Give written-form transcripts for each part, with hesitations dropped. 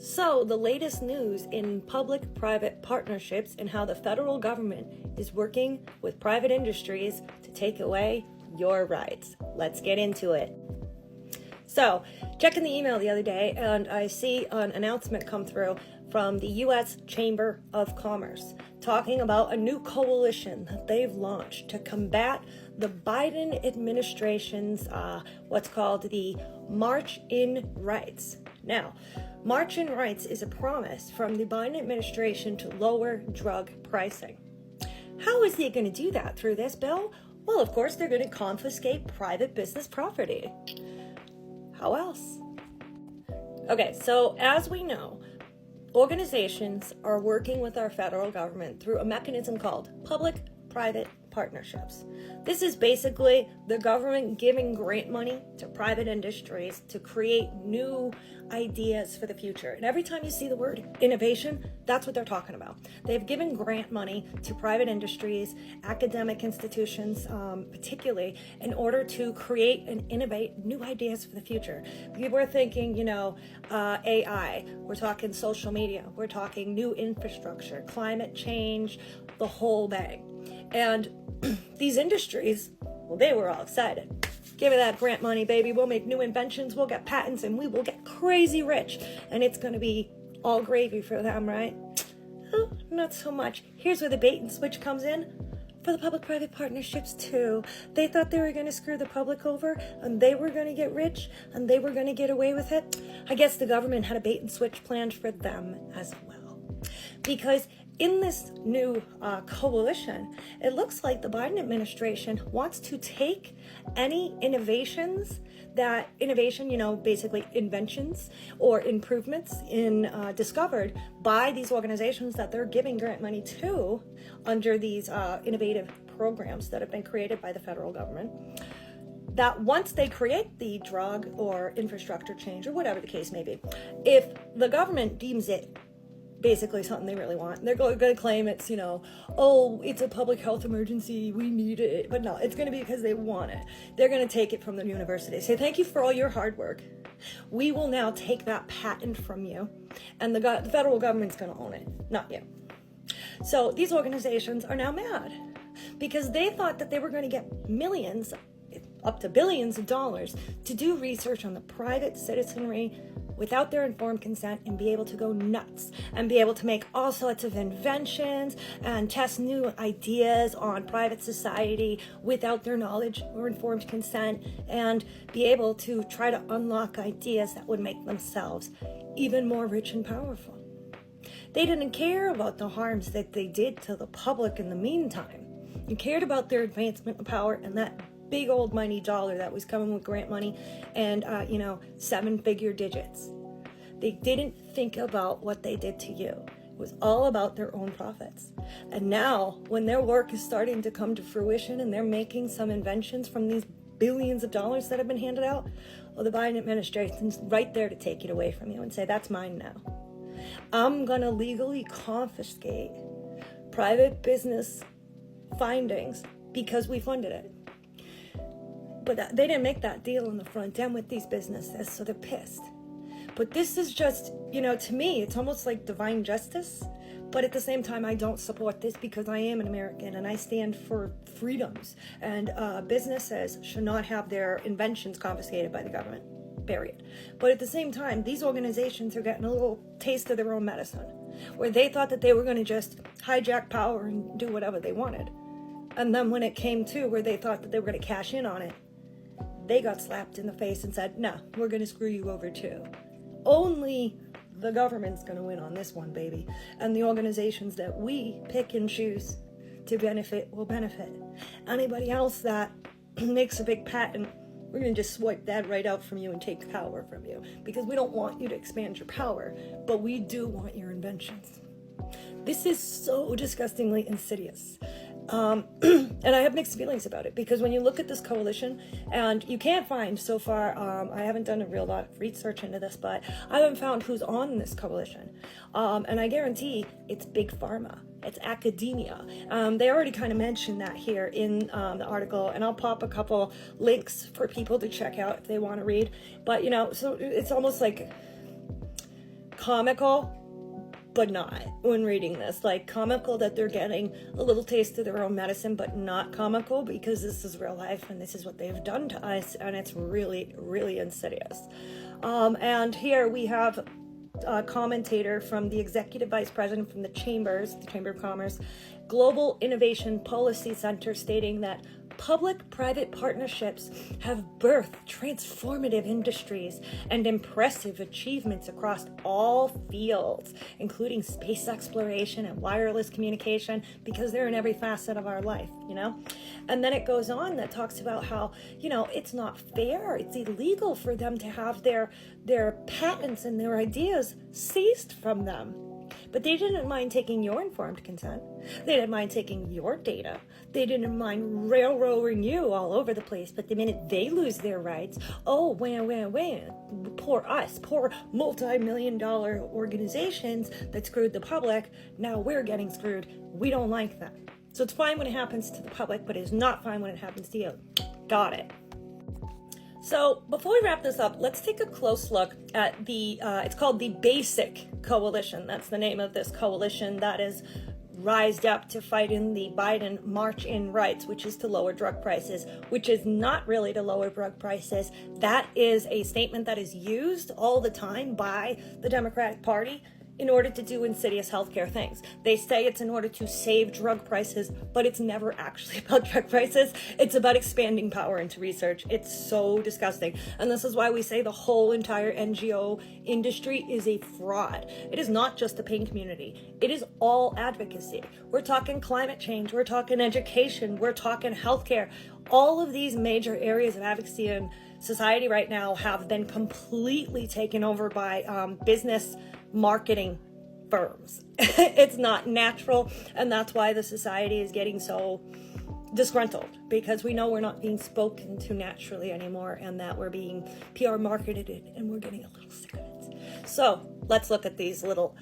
So, the latest news in public-private partnerships and how the federal government is working with private industries to take away your rights. Let's get into it. So, checking the email the other day, and I see an announcement come through from the U.S. Chamber of Commerce talking about a new coalition that they've launched to combat the Biden administration's what's called the March in Rights. Now, March in Rights is a promise from the Biden administration to lower drug pricing. How is he going to do that through this bill? Well, of course, they're going to confiscate private business property. How else? Okay, so as we know, organizations are working with our federal government through a mechanism called public-private partnerships. This is basically the government giving grant money to private industries to create new ideas for the future. And every time you see the word innovation, that's what they're talking about. They've given grant money to private industries, academic institutions, particularly in order to create and innovate new ideas for the future. We're thinking, AI, we're talking social media, we're talking new infrastructure, climate change, the whole bang. And these industries, well, they were all excited. Give me that grant money, baby. We'll make new inventions, we'll get patents, and we will get crazy rich. And it's going to be all gravy for them, right? Oh, not so much. Here's where the bait and switch comes in. For the public-private partnerships, too. They thought they were going to screw the public over, and they were going to get rich, and they were going to get away with it. I guess the government had a bait and switch planned for them as well. Because in this new coalition, it looks like the Biden administration wants to take any innovations, basically inventions or improvements in discovered by these organizations that they're giving grant money to under these innovative programs that have been created by the federal government, that once they create the drug or infrastructure change or whatever the case may be, if the government deems it basically something they really want, they're going to claim it's, it's a public health emergency, we need it. But no, it's going to be because they want it. They're going to take it from the university. Say, thank you for all your hard work. We will now take that patent from you, and the federal government's going to own it, not you. So these organizations are now mad because they thought that they were going to get millions, up to billions of dollars to do research on the private citizenry without their informed consent and be able to go nuts and be able to make all sorts of inventions and test new ideas on private society without their knowledge or informed consent, and be able to try to unlock ideas that would make themselves even more rich and powerful. They didn't care about the harms that they did to the public in the meantime. They cared about their advancement of power and that big old money dollar that was coming with grant money and, 7-figure digits. They didn't think about what they did to you. It was all about their own profits. And now, when their work is starting to come to fruition and they're making some inventions from these billions of dollars that have been handed out, well, the Biden administration's right there to take it away from you and say, that's mine now. I'm going to legally confiscate private business findings because we funded it. But they didn't make that deal on the front end with these businesses, so they're pissed. But this is just, to me, it's almost like divine justice. But at the same time, I don't support this because I am an American and I stand for freedoms. And businesses should not have their inventions confiscated by the government, period. But at the same time, these organizations are getting a little taste of their own medicine, where they thought that they were going to just hijack power and do whatever they wanted. And then when it came to where they thought that they were going to cash in on it, they got slapped in the face and said, no, we're going to screw you over too. Only the government's going to win on this one, baby. And the organizations that we pick and choose to benefit will benefit. Anybody else that makes a big patent, we're going to just swipe that right out from you and take power from you. Because we don't want you to expand your power, but we do want your inventions. This is so disgustingly insidious. And I have mixed feelings about it because when you look at this coalition, and you can't find so far, I haven't done a real lot of research into this, but I haven't found who's on this coalition. And I guarantee it's big pharma. It's academia. They already kind of mentioned that here in the article, and I'll pop a couple links for people to check out if they want to read. But, so it's almost like comical, but not when reading this. Like, comical that they're getting a little taste of their own medicine, but not comical because this is real life and this is what they've done to us, and it's really, really insidious. And here we have a commentator from the executive vice president from the Chamber of Commerce, Global Innovation Policy Center, stating that public-private partnerships have birthed transformative industries and impressive achievements across all fields, including space exploration and wireless communication, because they're in every facet of our life, you know? And then it goes on that talks about how, you know, it's not fair, it's illegal for them to have their patents and their ideas seized from them. But they didn't mind taking your informed consent. They didn't mind taking your data. They didn't mind railroading you all over the place. But the minute they lose their rights, oh, poor us, poor multi-million-dollar organizations that screwed the public, now we're getting screwed. We don't like that. So it's fine when it happens to the public, but it's not fine when it happens to you. Got it. So before we wrap this up, let's take a close look at the, it's called the BASIC Coalition. That's the name of this coalition that is rised up to fight in the Biden March in Rights, which is to lower drug prices, which is not really to lower drug prices. That is a statement that is used all the time by the Democratic Party in order to do insidious healthcare things. They say it's in order to save drug prices, but it's never actually about drug prices. It's about expanding power into research. It's so disgusting. And this is why we say the whole entire NGO industry is a fraud. It is not just the pain community. It is all advocacy. We're talking climate change. We're talking education. We're talking healthcare. All of these major areas of advocacy in society right now have been completely taken over by business marketing firms. It's not natural, and that's why the society is getting so disgruntled, because we know we're not being spoken to naturally anymore, and that we're being PR marketed, and we're getting a little sick of it. So let's look at these little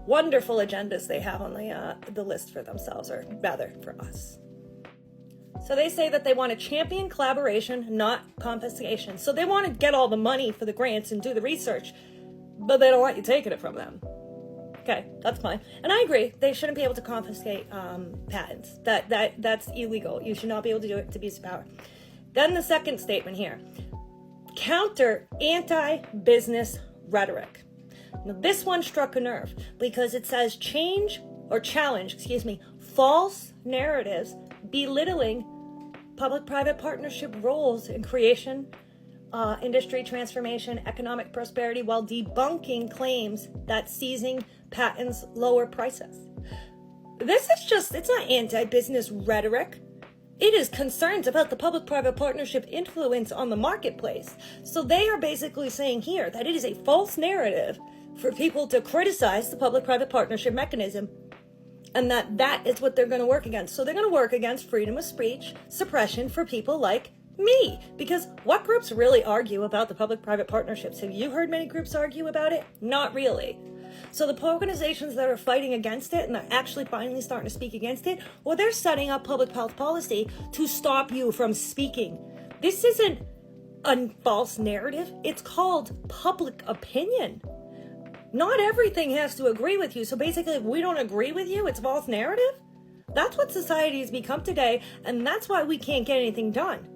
wonderful agendas they have on the list for themselves, or rather for us. So they say that they want to champion collaboration, not confiscation. So they want to get all the money for the grants and do the research, but they don't want you taking it from them. Okay, that's fine. And I agree, they shouldn't be able to confiscate patents. That's illegal. You should not be able to do it to abuse of power. Then the second statement here, counter anti-business rhetoric. Now this one struck a nerve because it says challenge false narratives belittling public-private partnership roles in creation, industry transformation, economic prosperity, while debunking claims that seizing patents lower prices. This is just, it's not anti-business rhetoric. It is concerns about the public-private partnership influence on the marketplace. So they are basically saying here that it is a false narrative for people to criticize the public-private partnership mechanism, and that is what they're going to work against. So they're going to work against freedom of speech suppression for people like me, because what groups really argue about the public-private partnerships? Have you heard many groups argue about it? Not really. So the organizations that are fighting against it and are actually finally starting to speak against it, well, they're setting up public health policy to stop you from speaking. This isn't a false narrative. It's called public opinion. Not everything has to agree with you. So basically, if we don't agree with you, it's false narrative. That's what society has become today, and that's why we can't get anything done.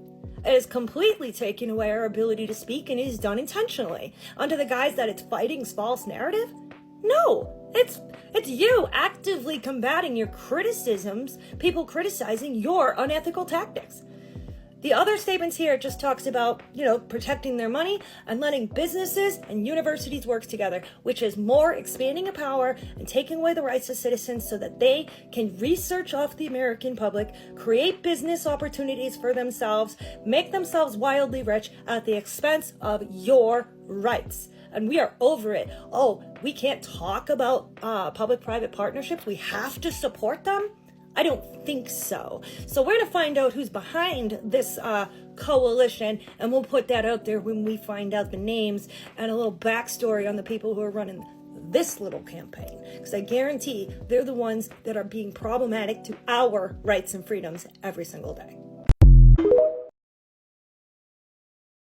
It is completely taking away our ability to speak, and it is done intentionally. Under the guise that it's fighting false narrative? No, it's you actively combating your criticisms, people criticizing your unethical tactics. The other statements here just talks about, protecting their money and letting businesses and universities work together, which is more expanding of power and taking away the rights of citizens so that they can research off the American public, create business opportunities for themselves, make themselves wildly rich at the expense of your rights. And we are over it. Oh, we can't talk about public-private partnerships. We have to support them? I don't think so. So we're going to find out who's behind this coalition, and we'll put that out there when we find out the names and a little backstory on the people who are running this little campaign. Because I guarantee they're the ones that are being problematic to our rights and freedoms every single day.